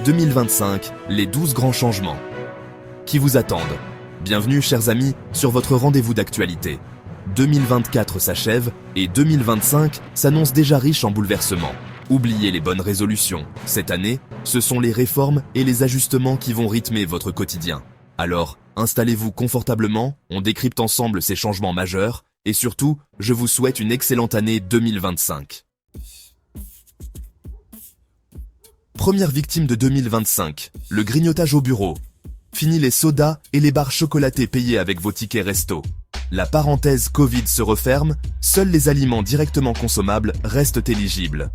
2025, les 12 grands changements qui vous attendent. Bienvenue, chers amis, sur votre rendez-vous d'actualité. 2024 s'achève et 2025 s'annonce déjà riche en bouleversements. Oubliez les bonnes résolutions. Cette année, ce sont les réformes et les ajustements qui vont rythmer votre quotidien. Alors, installez-vous confortablement, on décrypte ensemble ces changements majeurs et surtout, je vous souhaite une excellente année 2025. Première victime de 2025, le grignotage au bureau. Fini les sodas et les barres chocolatées payées avec vos tickets resto. La parenthèse Covid se referme, seuls les aliments directement consommables restent éligibles.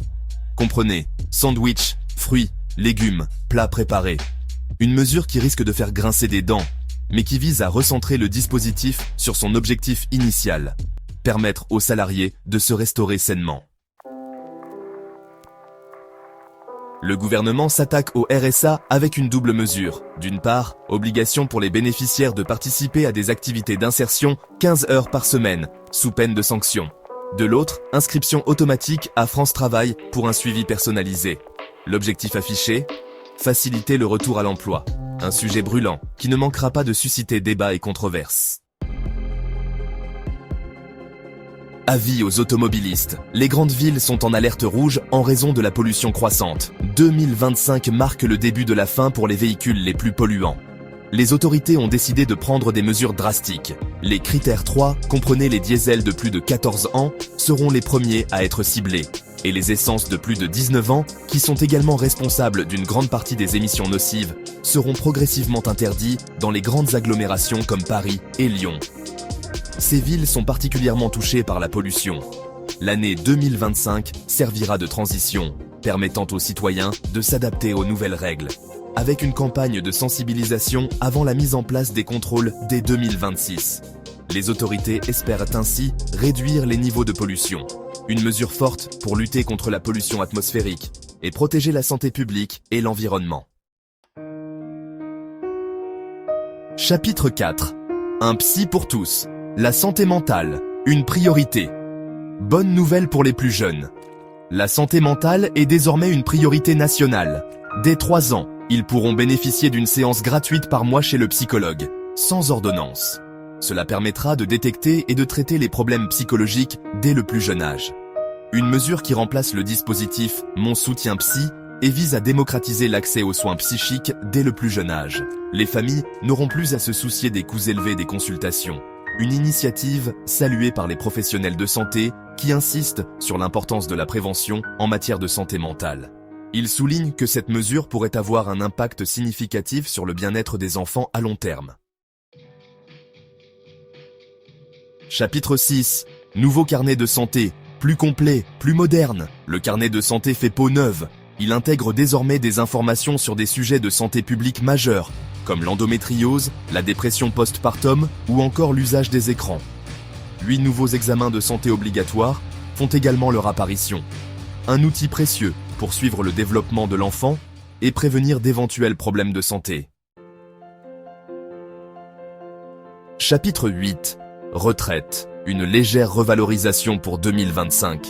Comprenez, sandwich, fruits, légumes, plats préparés. Une mesure qui risque de faire grincer des dents, mais qui vise à recentrer le dispositif sur son objectif initial, permettre aux salariés de se restaurer sainement. Le gouvernement s'attaque au RSA avec une double mesure. D'une part, obligation pour les bénéficiaires de participer à des activités d'insertion 15 heures par semaine, sous peine de sanction. De l'autre, inscription automatique à France Travail pour un suivi personnalisé. L'objectif affiché ? Faciliter le retour à l'emploi. Un sujet brûlant qui ne manquera pas de susciter débats et controverses. Avis aux automobilistes, les grandes villes sont en alerte rouge en raison de la pollution croissante. 2025 marque le début de la fin pour les véhicules les plus polluants. Les autorités ont décidé de prendre des mesures drastiques. Les critères 3, comprenez les diesels de plus de 14 ans, seront les premiers à être ciblés. Et les essences de plus de 19 ans, qui sont également responsables d'une grande partie des émissions nocives, seront progressivement interdits dans les grandes agglomérations comme Paris et Lyon. Ces villes sont particulièrement touchées par la pollution. L'année 2025 servira de transition, permettant aux citoyens de s'adapter aux nouvelles règles, avec une campagne de sensibilisation avant la mise en place des contrôles dès 2026. Les autorités espèrent ainsi réduire les niveaux de pollution. Une mesure forte pour lutter contre la pollution atmosphérique et protéger la santé publique et l'environnement. Chapitre 4. Un psy pour tous. La santé mentale, une priorité. Bonne nouvelle pour les plus jeunes. La santé mentale est désormais une priorité nationale. Dès 3 ans, ils pourront bénéficier d'une séance gratuite par mois chez le psychologue, sans ordonnance. Cela permettra de détecter et de traiter les problèmes psychologiques dès le plus jeune âge. Une mesure qui remplace le dispositif « Mon soutien psy » et vise à démocratiser l'accès aux soins psychiques dès le plus jeune âge. Les familles n'auront plus à se soucier des coûts élevés des consultations. Une initiative saluée par les professionnels de santé qui insistent sur l'importance de la prévention en matière de santé mentale. Ils soulignent que cette mesure pourrait avoir un impact significatif sur le bien-être des enfants à long terme. Chapitre 6. Nouveau carnet de santé, plus complet, plus moderne. Le carnet de santé fait peau neuve. Il intègre désormais des informations sur des sujets de santé publique majeurs, comme l'endométriose, la dépression postpartum ou encore l'usage des écrans. 8 nouveaux examens de santé obligatoires font également leur apparition. Un outil précieux pour suivre le développement de l'enfant et prévenir d'éventuels problèmes de santé. Chapitre 8. Retraite. Une légère revalorisation pour 2025.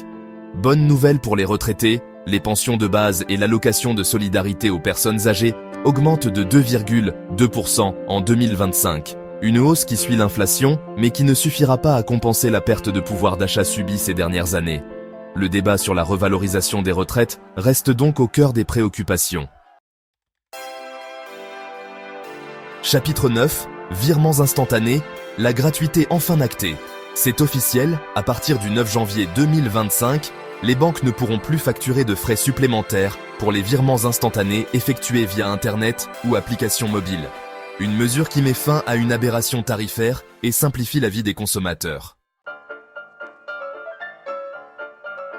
Bonne nouvelle pour les retraités, les pensions de base et l'allocation de solidarité aux personnes âgées augmentent de 2,2% en 2025. Une hausse qui suit l'inflation, mais qui ne suffira pas à compenser la perte de pouvoir d'achat subie ces dernières années. Le débat sur la revalorisation des retraites reste donc au cœur des préoccupations. Chapitre 9. Virements instantanés, la gratuité enfin actée. C'est officiel, à partir du 9 janvier 2025, les banques ne pourront plus facturer de frais supplémentaires pour les virements instantanés effectués via Internet ou application mobile. Une mesure qui met fin à une aberration tarifaire et simplifie la vie des consommateurs.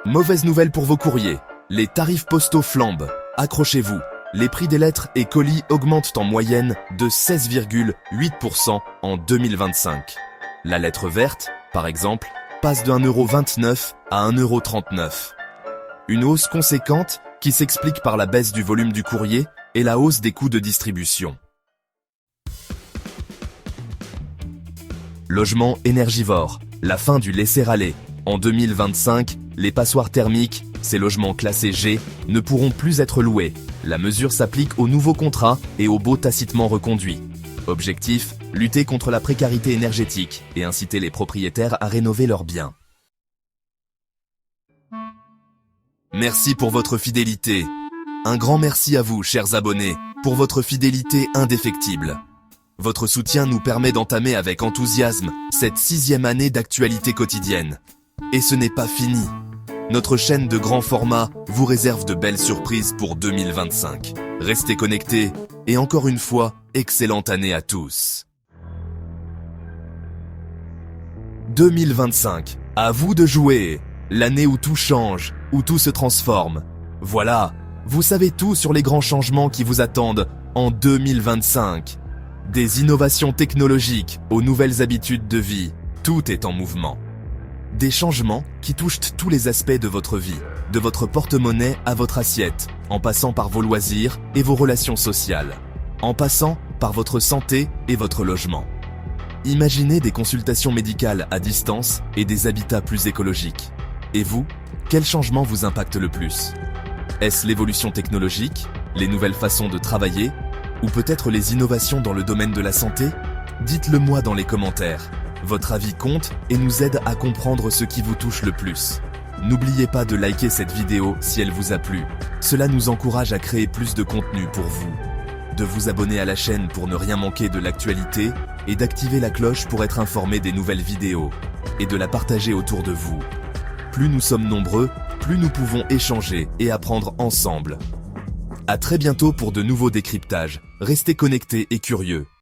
Mauvaise nouvelle pour vos courriers. Les tarifs postaux flambent. Accrochez-vous. Les prix des lettres et colis augmentent en moyenne de 16,8% en 2025. La lettre verte, par exemple, passe de 1,29€ à 1,39€. Une hausse conséquente qui s'explique par la baisse du volume du courrier et la hausse des coûts de distribution. Logement énergivore, la fin du laisser-aller. En 2025, les passoires thermiques Ces logements classés G ne pourront plus être loués. La mesure s'applique aux nouveaux contrats et aux baux tacitement reconduits. Objectif, lutter contre la précarité énergétique et inciter les propriétaires à rénover leurs biens. Merci pour votre fidélité. Un grand merci à vous, chers abonnés, pour votre fidélité indéfectible. Votre soutien nous permet d'entamer avec enthousiasme cette 6e année d'actualité quotidienne. Et ce n'est pas fini. Notre chaîne de grand format vous réserve de belles surprises pour 2025. Restez connectés et encore une fois, excellente année à tous. 2025, à vous de jouer. L'année où tout change, où tout se transforme. Voilà, vous savez tout sur les grands changements qui vous attendent en 2025. Des innovations technologiques aux nouvelles habitudes de vie, tout est en mouvement. Des changements qui touchent tous les aspects de votre vie, de votre porte-monnaie à votre assiette, en passant par vos loisirs et vos relations sociales, en passant par votre santé et votre logement. Imaginez des consultations médicales à distance et des habitats plus écologiques. Et vous, quel changement vous impacte le plus? Est-ce l'évolution technologique, les nouvelles façons de travailler, ou peut-être les innovations dans le domaine de la santé? Dites-le moi dans les commentaires. Votre avis compte et nous aide à comprendre ce qui vous touche le plus. N'oubliez pas de liker cette vidéo si elle vous a plu. Cela nous encourage à créer plus de contenu pour vous. De vous abonner à la chaîne pour ne rien manquer de l'actualité et d'activer la cloche pour être informé des nouvelles vidéos et de la partager autour de vous. Plus nous sommes nombreux, plus nous pouvons échanger et apprendre ensemble. À très bientôt pour de nouveaux décryptages. Restez connectés et curieux.